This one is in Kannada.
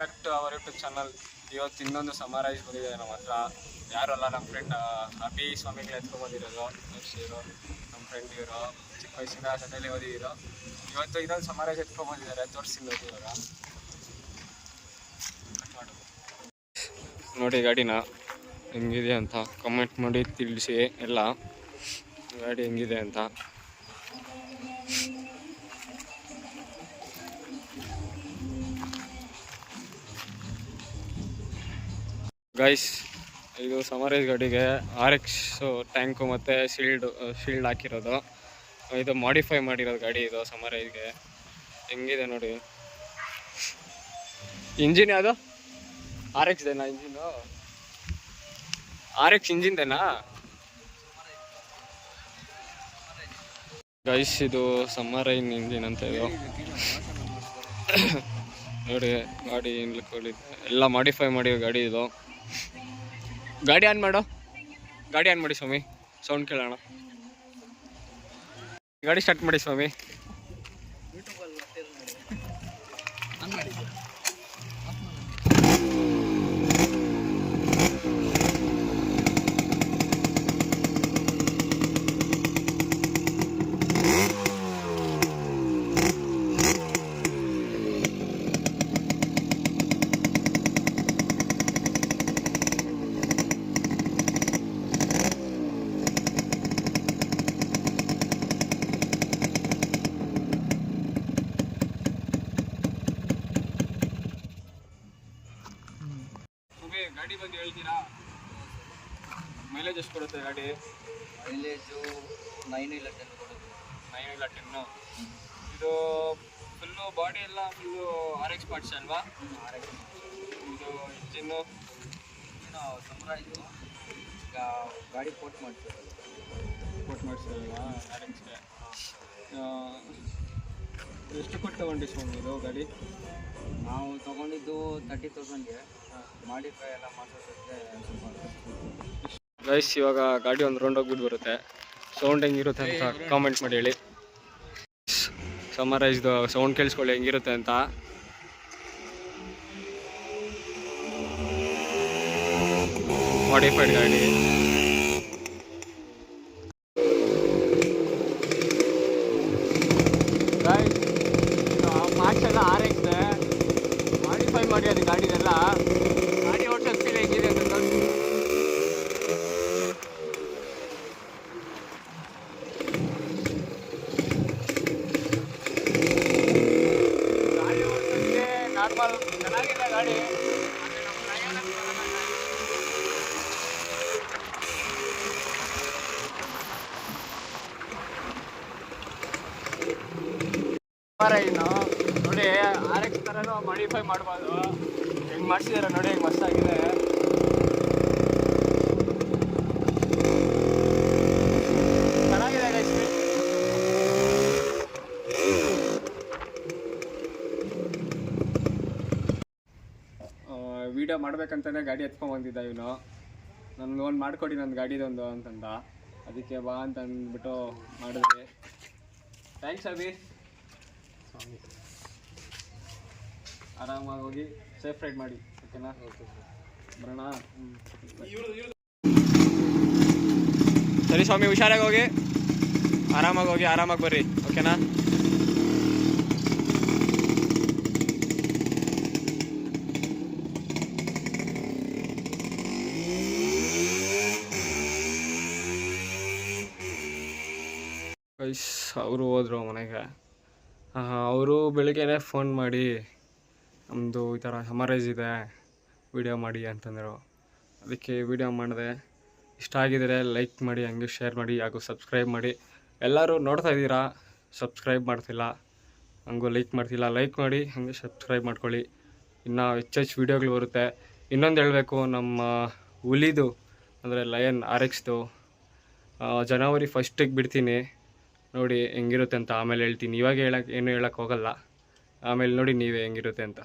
Back to our YouTube channel. ಇವತ್ತು ಇನ್ನೊಂದು ಸಮರೈಸ್ ಬಂದಿದೆ ನಮ್ಮ ಹತ್ರ. ಯಾರು ಅಲ್ಲ, ನಮ್ಮ ಫ್ರೆಂಡ್ ಅಭಿ ಸ್ವಾಮಿಗಳು ಎತ್ಕೊಂಡ್ಬಂದಿರೋದು. ನಮ್ಮ ಫ್ರೆಂಡ್ ಇವರು ಚಿಕ್ಕ ವಯಸ್ಸಿನ ಜೊತೆಯಲ್ಲಿ ಓದಿದ್ರು. ಇವತ್ತು ಇನ್ನೊಂದು ಸಮರೈಸ್ ಎತ್ಕೊಂಡ್ಬಂದಿದ್ದಾರೆ, ತೋರಿಸ್ತೀನಿ ನೋಡಿ. ಇವಾಗ ನೋಡಿ ಗಾಡಿನ ಹೆಂಗಿದೆ ಅಂತ ಕಮೆಂಟ್ ಮಾಡಿ ತಿಳಿಸಿ. ಎಲ್ಲ ಗಾಡಿ ಹೆಂಗಿದೆ ಅಂತ. ಗೈಸ್, ಇದು ಸಮರೈಸ್ ಗಾಡಿಗೆ RX ಟ್ಯಾಂಕು ಮತ್ತು ಶೀಲ್ಡ್ ಹಾಕಿರೋದು. ಇದು ಮಾಡಿಫೈ ಮಾಡಿರೋದು ಗಾಡಿ. ಇದು ಸಮರೈಸ್ಗೆ ಹೆಂಗಿದೆ ನೋಡಿ. ಇಂಜಿನ್ ಯಾವುದು? RX ದೇನಾ ಇಂಜಿನು? RX ಇಂಜಿನ್ದೇನಾ ಗೈಸ್? ಇದು ಸಮರೈನ್ ಇಂಜಿನ್ ಅಂತ. ಇದು ನೋಡಿ ಗಾಡಿ ಎಲ್ಲ ಮಾಡಿಫೈ ಮಾಡಿರೋ ಗಾಡಿ. ಇದು ಗಾಡಿ ಆನ್ ಮಾಡು, ಗಾಡಿ ಆನ್ ಮಾಡಿ ಸ್ವಾಮಿ, ಸೌಂಡ್ ಕೇಳೋಣ. ಗಾಡಿ ಸ್ಟಾರ್ಟ್ ಮಾಡಿ ಸ್ವಾಮಿ. ಗಾಡಿ ಬಗ್ಗೆ ಹೇಳ್ತೀರಾ? ಮೈಲೇಜ್ ಎಷ್ಟು ಕೊಡುತ್ತೆ ಗಾಡಿ? ಮೈಲೇಜು 9 ಇಲ್ಲ 10 ಕೊಡುತ್ತೆ. 9 ಇಲ್ಲ 10. ಇದು ಫುಲ್ಲು ಬಾಡಿ ಎಲ್ಲ ಫುಲ್ಲು RX ಪಾರ್ಟ್ಸ್ ಅಲ್ವಾ? ಇದು ಇಂಜಿನ್ನು ಸಮರೈಸು ಈಗ ಗಾಡಿ ಕೋಟ್ ಮಾಡಿಸಿರಲ್ವಾ RXಗೆ? ಎಷ್ಟು ಕೊಟ್ಟು ತಗೊಂಡು ಸ್ವಾಮಿ ಇದು ಗಾಡಿ? ನಾವು ತೊಗೊಂಡಿದ್ದು 30,000ಗೆ. ಮಾಡಿಫೈ ಎಲ್ಲ ಮಾಡಿಸೋದಕ್ಕೆ ಸ್ವಲ್ಪ. ಗೈಸ್, ಇವಾಗ ಗಾಡಿ ಒಂದು ರೌಂಡ್ ಹೋಗ್ಬಿಟ್ಟು ಬರುತ್ತೆ. ಸೌಂಡ್ ಹೆಂಗಿರುತ್ತೆ ಅಂತ ಕಾಮೆಂಟ್ ಮಾಡಿ ಹೇಳಿ. ಸಮರೈಸ್ದು ಸೌಂಡ್ ಕೇಳಿಸ್ಕೊಳ್ಳಿ ಹೆಂಗಿರುತ್ತೆ ಅಂತ. ಮಾಡಿಫೈಡ್ ಗಾಡಿ. ಪಾರ್ಟ್ಸ್ ಎಲ್ಲ RX ಮಾಡಿಫೈ ಮಾಡಿ ಅದು ಗಾಡಿದೆಲ್ಲ. ಗಾಡಿ ಓಡಿಸೋ ಫೀಲ್ ಹೆಂಗಿದೆ ಅಂತ ನೋಡಿ. ಗಾಡಿ ಓಡಿಸೋಕ್ಕೆ ನಾರ್ಮಲ್ ಚೆನ್ನಾಗಿದೆ ಗಾಡಿ. ಸಮರೈನು ನೋಡಿ, RX ಥರನೂ ಮಾಡಿಫೈ ಮಾಡ್ಬೋದು. ಹೆಂಗೆ ಮಾಡಿಸಿದಾರೆ ನೋಡಿ, ಹೆಂಗೆ ಮಸ್ತಾಗಿದೆ. ಚೆನ್ನಾಗಿದೆ ಗೈಸ್. ವಿಡಿಯೋ ಮಾಡ್ಬೇಕಂತಾನೆ ಗಾಡಿ ಎತ್ಕೊಂಡ್ಬಂದಿದ್ದ ಇವನು. ನನಗೆ ಒಂದು ಮಾಡಿಕೊಡಿ ನನ್ನ ಗಾಡಿದೊಂದು ಅಂತಂದ. ಅದಕ್ಕೆ ಬಾ ಅಂತ ಅಂದ್ಬಿಟ್ಟು ಮಾಡಿದ್ವಿ. ಥ್ಯಾಂಕ್ಸ್ ಅಭಿ. ಆರಾಮಾಗಿ ಹೋಗಿ ಸೇಫ್ ರೈಡ್ ಮಾಡಿ, ಓಕೆನಾ? ಬರೋಣ. ಸರಿ ಸ್ವಾಮಿ, ಹುಷಾರಾಗಿ ಹೋಗಿ, ಆರಾಮಾಗಿ ಬರ್ರಿ, ಓಕೆನಾ? ಗೈಸ್, ಅವರು ಹೋದ್ರು ಮನೆಗೆ. ಅವರು ಬೆಳಿಗ್ಗೆನೇ ಫೋನ್ ಮಾಡಿ ನಮ್ಮದು ಈ ಥರ ಸಮರೈಸ್ ಇದೆ, ವಿಡಿಯೋ ಮಾಡಿ ಅಂತಂದರು. ಅದಕ್ಕೆ ವಿಡಿಯೋ ಮಾಡಿದೆ. ಇಷ್ಟ ಆಗಿದರೆ ಲೈಕ್ ಮಾಡಿ, ಹಂಗೆ ಶೇರ್ ಮಾಡಿ, ಹಾಗೂ ಸಬ್ಸ್ಕ್ರೈಬ್ ಮಾಡಿ. ಎಲ್ಲರೂ ನೋಡ್ತಾ ಇದ್ದೀರಾ, ಸಬ್ಸ್ಕ್ರೈಬ್ ಮಾಡ್ತಿಲ್ಲ, ಹಂಗೂ ಲೈಕ್ ಮಾಡ್ತಿಲ್ಲ. ಲೈಕ್ ಮಾಡಿ, ಹಾಗೆ ಸಬ್ಸ್ಕ್ರೈಬ್ ಮಾಡ್ಕೊಳ್ಳಿ. ಇನ್ನು ಹೆಚ್ಚು ವೀಡಿಯೋಗಳು ಬರುತ್ತೆ. ಇನ್ನೊಂದು ಹೇಳಬೇಕು, ನಮ್ಮ ಹುಲಿದು ಅಂದರೆ ಲಯನ್ RXದು ಜನವರಿ 1ಗೆ ಬಿಡ್ತೀನಿ. ನೋಡಿ ಹೆಂಗಿರುತ್ತೆ ಅಂತ ಆಮೇಲೆ ಹೇಳ್ತೀನಿ. ಇವಾಗ ಏನು ಹೇಳೋಕ್ಕೆ ಹೋಗಲ್ಲ. ಆಮೇಲೆ ನೋಡಿ ನೀವೇ ಹೆಂಗಿರುತ್ತೆ ಅಂತ.